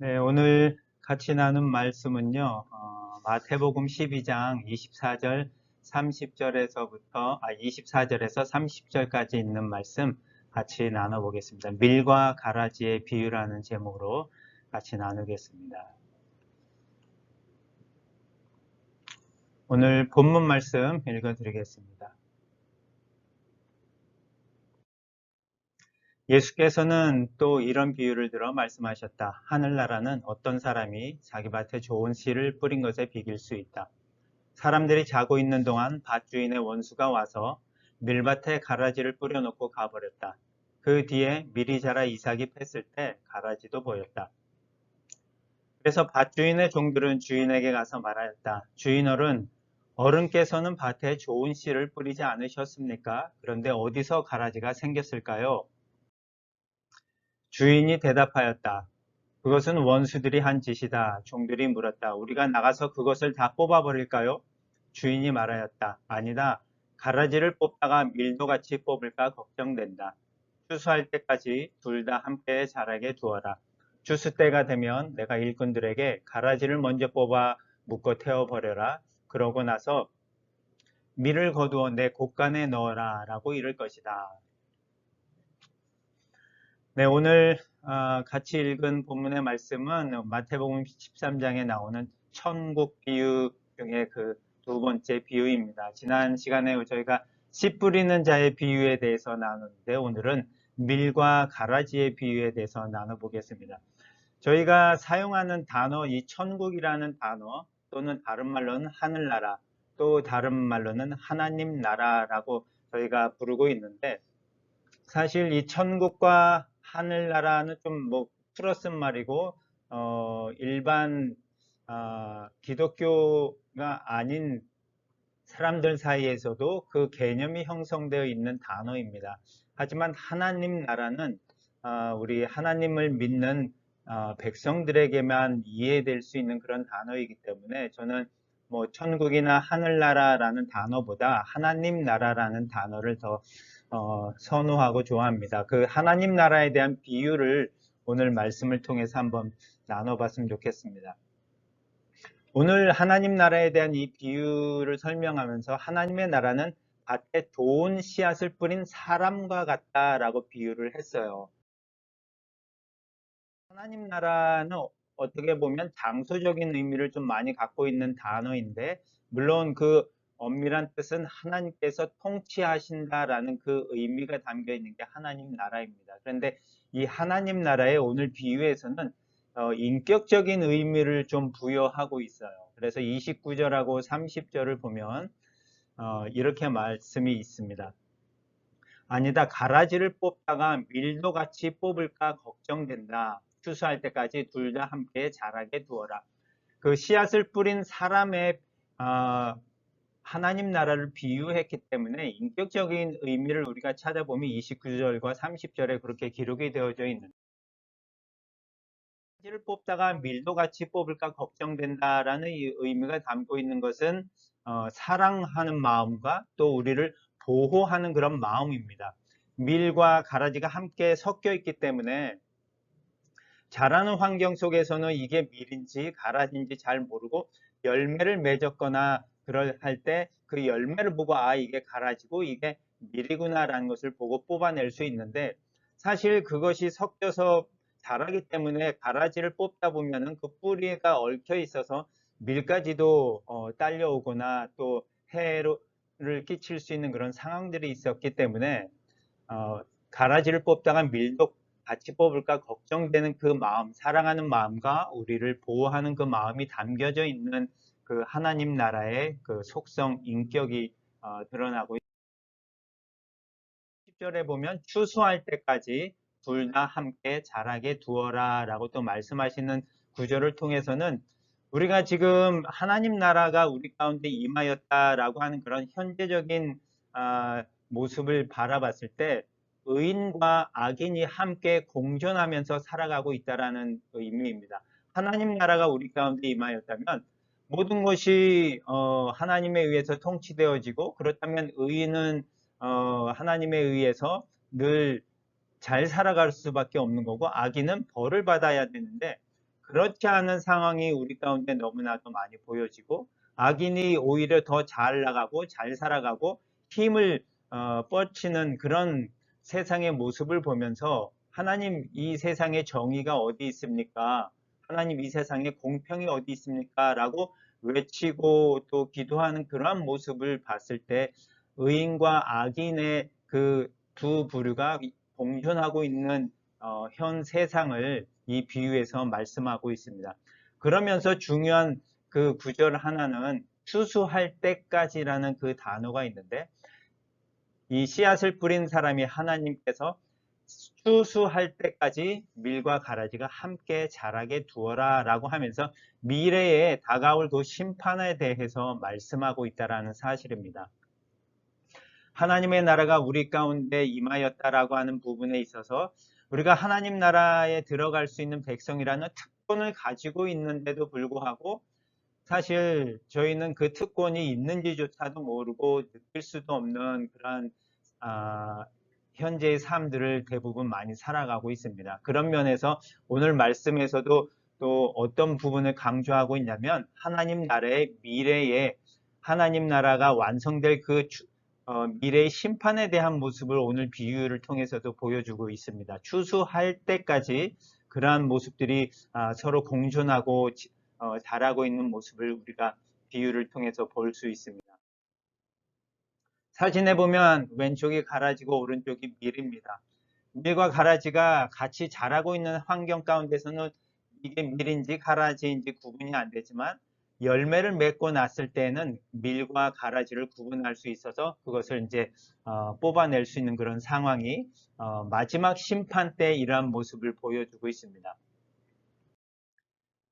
네, 오늘 같이 나눈 말씀은요, 마태복음 12장 24절, 24절에서 30절까지 있는 말씀 같이 나눠보겠습니다. 밀과 가라지의 비유라는 제목으로 같이 나누겠습니다. 오늘 본문 말씀 읽어드리겠습니다. 예수께서는 또 이런 비유를 들어 말씀하셨다. 하늘나라는 어떤 사람이 자기 밭에 좋은 씨를 뿌린 것에 비길 수 있다. 사람들이 자고 있는 동안 밭주인의 원수가 와서 밀밭에 가라지를 뿌려놓고 가버렸다. 그 뒤에 밀이 자라 이삭이 팼을 때 가라지도 보였다. 그래서 밭주인의 종들은 주인에게 가서 말하였다. 주인어른, 어른께서는 밭에 좋은 씨를 뿌리지 않으셨습니까? 그런데 어디서 가라지가 생겼을까요? 주인이 대답하였다. 그것은 원수들이 한 짓이다. 종들이 물었다. 우리가 나가서 그것을 다 뽑아버릴까요? 주인이 말하였다. 아니다. 가라지를 뽑다가 밀도같이 뽑을까 걱정된다. 추수할 때까지 둘 다 함께 자라게 두어라. 추수 때가 되면 내가 일꾼들에게 가라지를 먼저 뽑아 묶어 태워버려라. 그러고 나서 밀을 거두어 내 곳간에 넣어라 라고 이럴 것이다. 네, 오늘 같이 읽은 본문의 말씀은 마태복음 13장에 나오는 천국 비유 중에 그 두 번째 비유입니다. 지난 시간에 저희가 씨 뿌리는 자의 비유에 대해서 나눴는데 오늘은 밀과 가라지의 비유에 대해서 나눠보겠습니다. 저희가 사용하는 단어, 이 천국이라는 단어 또는 다른 말로는 하늘나라, 또 다른 말로는 하나님 나라라고 저희가 부르고 있는데 사실 이 천국과 하늘나라는 좀 풀어쓴 말이고 일반 기독교가 아닌 사람들 사이에서도 그 개념이 형성되어 있는 단어입니다. 하지만 하나님 나라는 우리 하나님을 믿는 백성들에게만 이해될 수 있는 그런 단어이기 때문에 저는 천국이나 하늘나라라는 단어보다 하나님 나라라는 단어를 더 선호하고 좋아합니다. 그 하나님 나라에 대한 비유를 오늘 말씀을 통해서 한번 나눠봤으면 좋겠습니다. 오늘 하나님 나라에 대한 이 비유를 설명하면서 하나님의 나라는 밭에 좋은 씨앗을 뿌린 사람과 같다라고 비유를 했어요. 하나님 나라는 어떻게 보면 장소적인 의미를 좀 많이 갖고 있는 단어인데 물론 그 엄밀한 뜻은 하나님께서 통치하신다라는 그 의미가 담겨 있는 게 하나님 나라입니다. 그런데 이 하나님 나라의 오늘 비유에서는 인격적인 의미를 좀 부여하고 있어요. 그래서 29절하고 30절을 보면 이렇게 말씀이 있습니다. 아니다. 가라지를 뽑다가 밀도 같이 뽑을까 걱정된다. 추수할 때까지 둘 다 함께 자라게 두어라. 그 씨앗을 뿌린 사람의 하나님 나라를 비유했기 때문에 인격적인 의미를 우리가 찾아보면 29절과 30절에 그렇게 기록이 되어져 있는데 가지를 뽑다가 밀도같이 뽑을까 걱정된다라는 이 의미가 담고 있는 것은 사랑하는 마음과 또 우리를 보호하는 그런 마음입니다. 밀과 가라지가 함께 섞여 있기 때문에 자라는 환경 속에서는 이게 밀인지 가라지인지 잘 모르고 열매를 맺었거나 그럴 할 때 그 열매를 보고 이게 가라지고 이게 밀이구나라는 것을 보고 뽑아낼 수 있는데 사실 그것이 섞여서 자라기 때문에 가라지를 뽑다 보면은 그 뿌리가 얽혀 있어서 밀까지도 딸려오거나 또 해를 끼칠 수 있는 그런 상황들이 있었기 때문에 가라지를 뽑다가 밀도 같이 뽑을까 걱정되는 그 마음, 사랑하는 마음과 우리를 보호하는 그 마음이 담겨져 있는 그 하나님 나라의 그 속성, 인격이 드러나고 있습니다. 10절에 보면 추수할 때까지 둘 다 함께 자라게 두어라 라고 또 말씀하시는 구절을 통해서는 우리가 지금 하나님 나라가 우리 가운데 임하였다라고 하는 그런 현재적인 모습을 바라봤을 때 의인과 악인이 함께 공존하면서 살아가고 있다라는 의미입니다. 하나님 나라가 우리 가운데 임하였다면 모든 것이 하나님에 의해서 통치되어지고 그렇다면 의인은 하나님에 의해서 늘 잘 살아갈 수밖에 없는 거고 악인은 벌을 받아야 되는데 그 그렇지 않은 상황이 우리 가운데 너무나도 많이 보여지고 악인이 오히려 더 잘 나가고 잘 살아가고 힘을 뻗치는 그런 세상의 모습을 보면서 하나님 이 세상에 정의가 어디 있습니까? 하나님 이 세상에 공평이 어디 있습니까? 라고 외치고 또 기도하는 그러한 모습을 봤을 때 의인과 악인의 그 두 부류가 공존하고 있는 현 세상을 이 비유에서 말씀하고 있습니다. 그러면서 중요한 그 구절 하나는 추수할 때까지라는 그 단어가 있는데 이 씨앗을 뿌린 사람이 하나님께서 추수할 때까지 밀과 가라지가 함께 자라게 두어라 라고 하면서 미래에 다가올 그 심판에 대해서 말씀하고 있다는 사실입니다. 하나님의 나라가 우리 가운데 임하였다라고 하는 부분에 있어서 우리가 하나님 나라에 들어갈 수 있는 백성이라는 특권을 가지고 있는데도 불구하고 사실 저희는 그 특권이 있는지조차도 모르고 느낄 수도 없는 그런 현재의 삶들을 대부분 많이 살아가고 있습니다. 그런 면에서 오늘 말씀에서도 또 어떤 부분을 강조하고 있냐면 하나님 나라의 미래에 하나님 나라가 완성될 그 미래의 심판에 대한 모습을 오늘 비유를 통해서도 보여주고 있습니다. 추수할 때까지 그러한 모습들이 서로 공존하고 자라고 있는 모습을 우리가 비유를 통해서 볼 수 있습니다. 사진에 보면 왼쪽이 가라지고 오른쪽이 밀입니다. 밀과 가라지가 같이 자라고 있는 환경 가운데서는 이게 밀인지 가라지인지 구분이 안 되지만 열매를 맺고 났을 때는 밀과 가라지를 구분할 수 있어서 그것을 이제 뽑아낼 수 있는 그런 상황이 마지막 심판 때 이러한 모습을 보여주고 있습니다.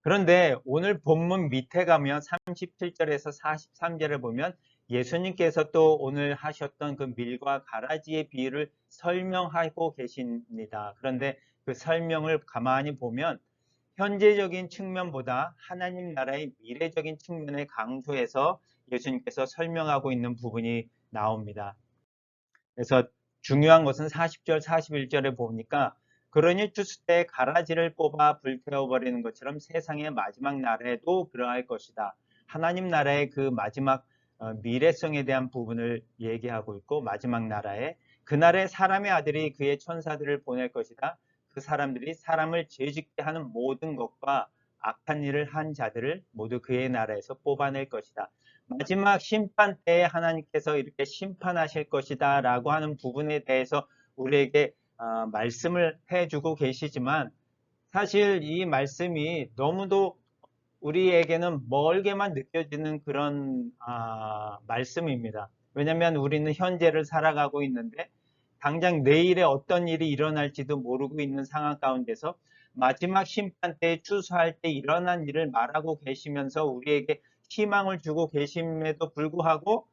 그런데 오늘 본문 밑에 가면 37절에서 43절을 보면 예수님께서 또 오늘 하셨던 그 밀과 가라지의 비유를 설명하고 계십니다. 그런데 그 설명을 가만히 보면 현재적인 측면보다 하나님 나라의 미래적인 측면에 강조해서 예수님께서 설명하고 있는 부분이 나옵니다. 그래서 중요한 것은 40절, 41절에 보니까 그러니 추수 때 가라지를 뽑아 불태워버리는 것처럼 세상의 마지막 날에도 그러할 것이다. 하나님 나라의 그 마지막 미래성에 대한 부분을 얘기하고 있고 마지막 나라에 그날에 사람의 아들이 그의 천사들을 보낼 것이다. 그 사람들이 사람을 죄짓게 하는 모든 것과 악한 일을 한 자들을 모두 그의 나라에서 뽑아낼 것이다. 마지막 심판 때에 하나님께서 이렇게 심판하실 것이다 라고 하는 부분에 대해서 우리에게 말씀을 해주고 계시지만 사실 이 말씀이 너무도 우리에게는 멀게만 느껴지는 그런 말씀입니다. 왜냐하면 우리는 현재를 살아가고 있는데 당장 내일에 어떤 일이 일어날지도 모르고 있는 상황 가운데서 마지막 심판 때 추수할 때 일어난 일을 말하고 계시면서 우리에게 희망을 주고 계심에도 불구하고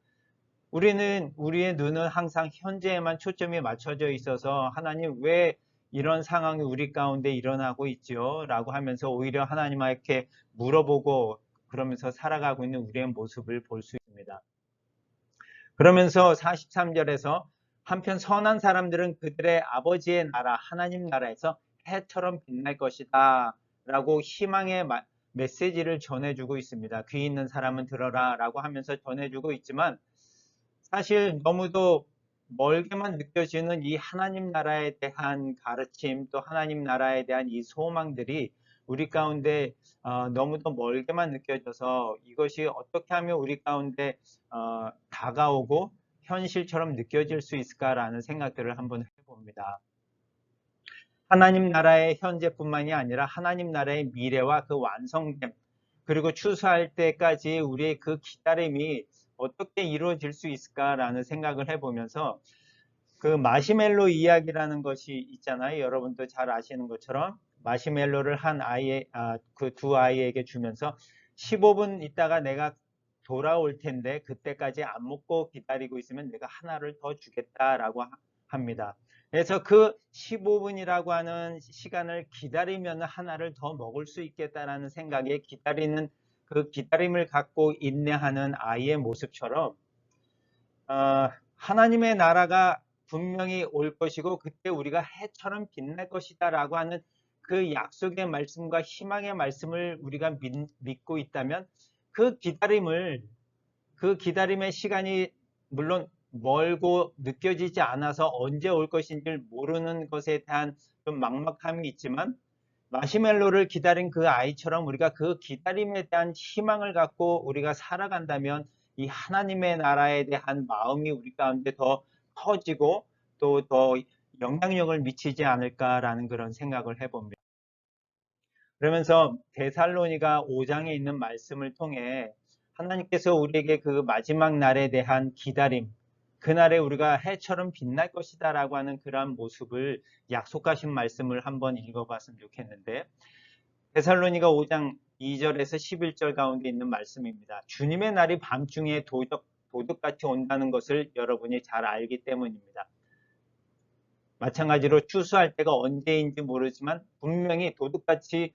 우리의 눈은 항상 현재에만 초점이 맞춰져 있어서 하나님 왜 이런 상황이 우리 가운데 일어나고 있죠? 라고 하면서 오히려 하나님께 물어보고 그러면서 살아가고 있는 우리의 모습을 볼 수 있습니다. 그러면서 43절에서 한편 선한 사람들은 그들의 아버지의 나라 하나님 나라에서 해처럼 빛날 것이다 라고 희망의 메시지를 전해주고 있습니다. 귀 있는 사람은 들어라 라고 하면서 전해주고 있지만 사실 너무도 멀게만 느껴지는 이 하나님 나라에 대한 가르침 또 하나님 나라에 대한 이 소망들이 우리 가운데 너무도 멀게만 느껴져서 이것이 어떻게 하면 우리 가운데 다가오고 현실처럼 느껴질 수 있을까라는 생각들을 한번 해봅니다. 하나님 나라의 현재뿐만이 아니라 하나님 나라의 미래와 그 완성됨 그리고 추수할 때까지 우리의 그 기다림이 어떻게 이루어질 수 있을까라는 생각을 해보면서 그 마시멜로 이야기라는 것이 있잖아요. 여러분도 잘 아시는 것처럼 마시멜로를 한 그 두 아이에게 주면서 15분 있다가 내가 돌아올 텐데 그때까지 안 먹고 기다리고 있으면 내가 하나를 더 주겠다라고 합니다. 그래서 그 15분이라고 하는 시간을 기다리면 하나를 더 먹을 수 있겠다라는 생각에 기다리는 그 기다림을 갖고 인내하는 아이의 모습처럼 하나님의 나라가 분명히 올 것이고 그때 우리가 해처럼 빛날 것이다 라고 하는 그 약속의 말씀과 희망의 말씀을 우리가 믿고 있다면 그 기다림의 시간이 물론 멀고 느껴지지 않아서 언제 올 것인지 모르는 것에 대한 좀 막막함이 있지만 마시멜로를 기다린 그 아이처럼 우리가 그 기다림에 대한 희망을 갖고 우리가 살아간다면 이 하나님의 나라에 대한 마음이 우리 가운데 더 커지고 또 더 영향력을 미치지 않을까라는 그런 생각을 해봅니다. 그러면서 데살로니가 5장에 있는 말씀을 통해 하나님께서 우리에게 그 마지막 날에 대한 기다림, 그날에 우리가 해처럼 빛날 것이다 라고 하는 그러한 모습을 약속하신 말씀을 한번 읽어봤으면 좋겠는데, 데살로니가 5장 2절에서 11절 가운데 있는 말씀입니다. 주님의 날이 밤중에 도둑같이 온다는 것을 여러분이 잘 알기 때문입니다. 마찬가지로 추수할 때가 언제인지 모르지만 분명히 도둑같이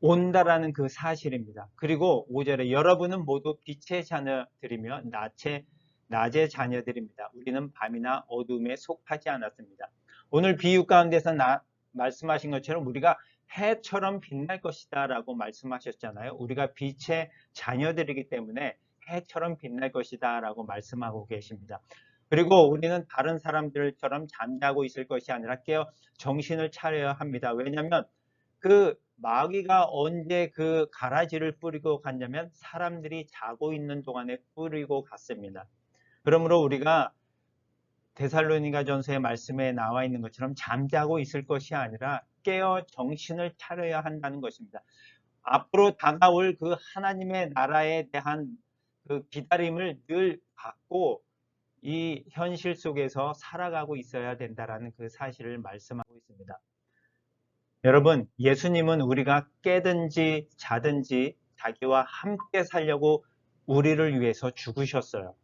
온다라는 그 사실입니다. 그리고 5절에 여러분은 모두 빛의 자녀들이며 낮의 자녀들입니다. 우리는 밤이나 어둠에 속하지 않았습니다. 오늘 비유 가운데서 말씀하신 것처럼 우리가 해처럼 빛날 것이다 라고 말씀하셨잖아요. 우리가 빛의 자녀들이기 때문에 해처럼 빛날 것이다 라고 말씀하고 계십니다. 그리고 우리는 다른 사람들처럼 잠자고 있을 것이 아니라 깨어 정신을 차려야 합니다. 왜냐하면 그 마귀가 언제 그 가라지를 뿌리고 갔냐면 사람들이 자고 있는 동안에 뿌리고 갔습니다. 그러므로 우리가 데살로니가 전서의 말씀에 나와 있는 것처럼 잠자고 있을 것이 아니라 깨어 정신을 차려야 한다는 것입니다. 앞으로 다가올 그 하나님의 나라에 대한 그 기다림을 늘 갖고 이 현실 속에서 살아가고 있어야 된다라는 그 사실을 말씀하고 있습니다. 여러분, 예수님은 우리가 깨든지 자든지 자기와 함께 살려고 우리를 위해서 죽으셨어요.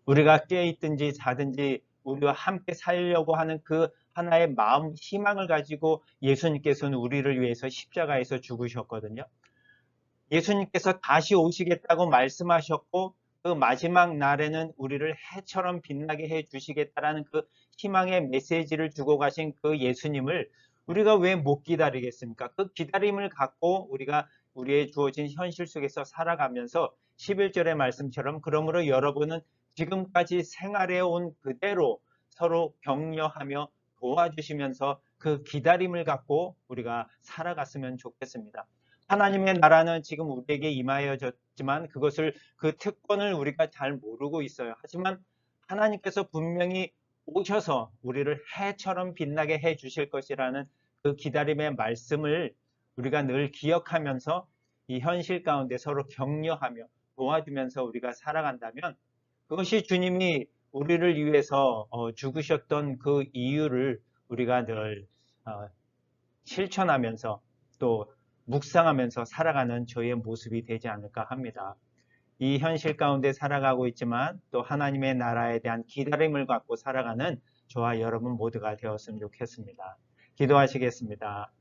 우리가 깨있든지 자든지 우리와 함께 살려고 하는 그 하나의 마음, 희망을 가지고 예수님께서는 우리를 위해서 십자가에서 죽으셨거든요. 예수님께서 다시 오시겠다고 말씀하셨고 그 마지막 날에는 우리를 해처럼 빛나게 해 주시겠다라는 그 희망의 메시지를 주고 가신 그 예수님을 우리가 왜 못 기다리겠습니까? 그 기다림을 갖고 우리가 우리의 주어진 현실 속에서 살아가면서 11절의 말씀처럼 그러므로 여러분은 지금까지 생활해 온 그대로 서로 격려하며 도와주시면서 그 기다림을 갖고 우리가 살아갔으면 좋겠습니다. 하나님의 나라는 지금 우리에게 임하여졌지만 그 특권을 우리가 잘 모르고 있어요. 하지만 하나님께서 분명히 오셔서 우리를 해처럼 빛나게 해 주실 것이라는 그 기다림의 말씀을 우리가 늘 기억하면서 이 현실 가운데 서로 격려하며 도와주면서 우리가 살아간다면 그것이 주님이 우리를 위해서 죽으셨던 그 이유를 우리가 늘 실천하면서 또 묵상하면서 살아가는 저희의 모습이 되지 않을까 합니다. 이 현실 가운데 살아가고 있지만 또 하나님의 나라에 대한 기다림을 갖고 살아가는 저와 여러분 모두가 되었으면 좋겠습니다. 기도하시겠습니다.